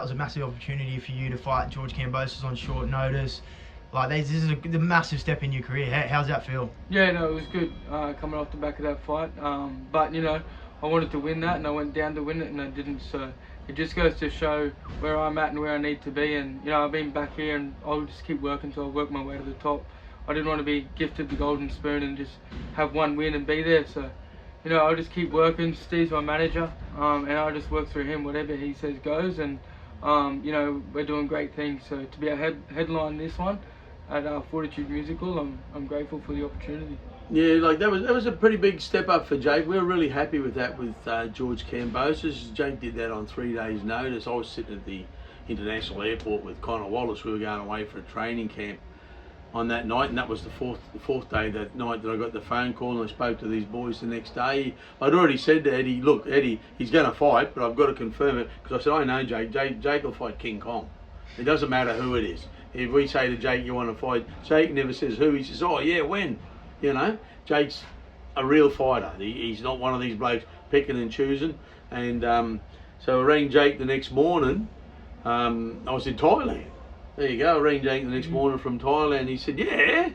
That was a massive opportunity for you to fight George Kambosos on short notice. Like this is a massive step in your career. How's that feel? Yeah, no, it was good coming off the back of that fight. But you know, I wanted to win that, and I went down to win it, and I didn't. So it just goes to show where I'm at and where I need to be. And you know, I've been back here, and I'll just keep working until I work my way to the top. I didn't want to be gifted the golden spoon and just have one win and be there. So you know, I'll just keep working. Steve's my manager, and I'll just work through him. Whatever he says goes, and you know, we're doing great things. So to be a headline this one at Fortitude Musical, I'm grateful for the opportunity. Yeah, like that was a pretty big step up for Jake. We were really happy with that with George Kambosos. Jake did that on 3 days' notice. I was sitting at the international airport with Connor Wallace. We were going away for a training camp on that night, and that was the fourth day that night that I got the phone call, and I spoke to these boys the next day. I'd already said to Eddie, look, Eddie, he's going to fight, but I've got to confirm it, because I said, I know Jake. Jake will fight King Kong. It doesn't matter who it is. If we say to Jake, you want to fight, Jake never says who. He says, oh yeah, when? You know, Jake's a real fighter. He's not one of these blokes picking and choosing. And so I rang Jake the next morning. I was in Thailand. There you go. I rang Jake the next morning from Thailand. He said, yeah.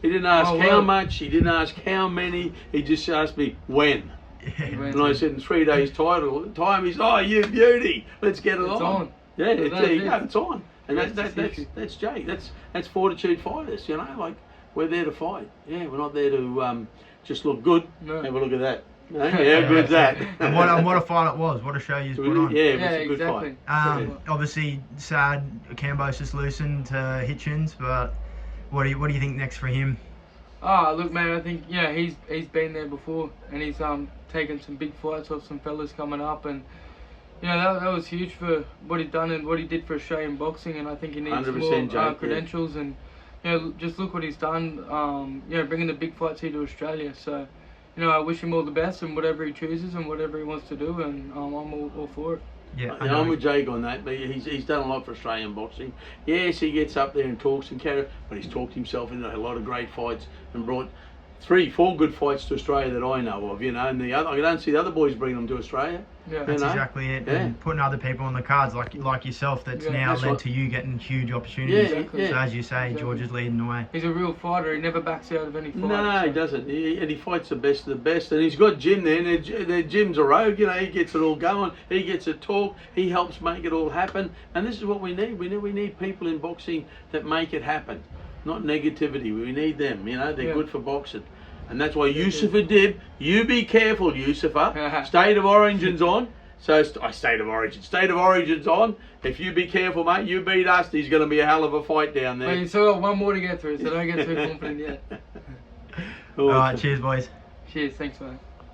He didn't ask how much. He didn't ask how many. He just asked me when. And I said, in 3 days' time. He said, oh, you beauty. Let's get it on. Yeah, there you go. It's on. And that's Jake. That's Fortitude fighters. You know, like we're there to fight. Yeah, we're not there to just look good. No. Have a look at that. You know, how good's that? And what a fight it was. What a show you've put on. Yeah, it was a good fight. Obviously, sad Kambosos losing to Hitchens, but what do you think next for him? Look, man, I think he's been there before, and he's taken some big fights off some fellas coming up, and you know that was huge for what he'd done and what he did for Australian boxing, and I think he needs more credentials, and you know, just look what he's done. You know, bringing the big fights here to Australia. So, you know, I wish him all the best and whatever he chooses and whatever he wants to do, and I'm all for it. Yeah, I'm with Jake on that, but he's done a lot for Australian boxing. Yes, he gets up there and talks and carries, but he's talked himself into a lot of great fights and brought 3-4 good fights to Australia that I know of, you know, and I don't see the other boys bringing them to Australia. Yeah, that's exactly it. Yeah. And putting other people on the cards like yourself, that's now led to you getting huge opportunities. Yeah, exactly. So as you say, George is leading the way. He's a real fighter. He never backs out of any fight. No, he doesn't. And he fights the best of the best. And he's got Jim there. And Jim's a rogue. You know, he gets it all going. He gets to talk. He helps make it all happen. And this is what we need. We need people in boxing that make it happen, not negativity. We need them. You know, they're good for boxing. And that's why Yusuf Adib, you be careful, Yusufa. State of Origin's on. So, State of Origin's on. If you be careful, mate, you beat us, there's going to be a hell of a fight down there. Well, you still got one more to get through, so don't get too confident yet. All right, cheers, boys. Cheers, thanks, mate.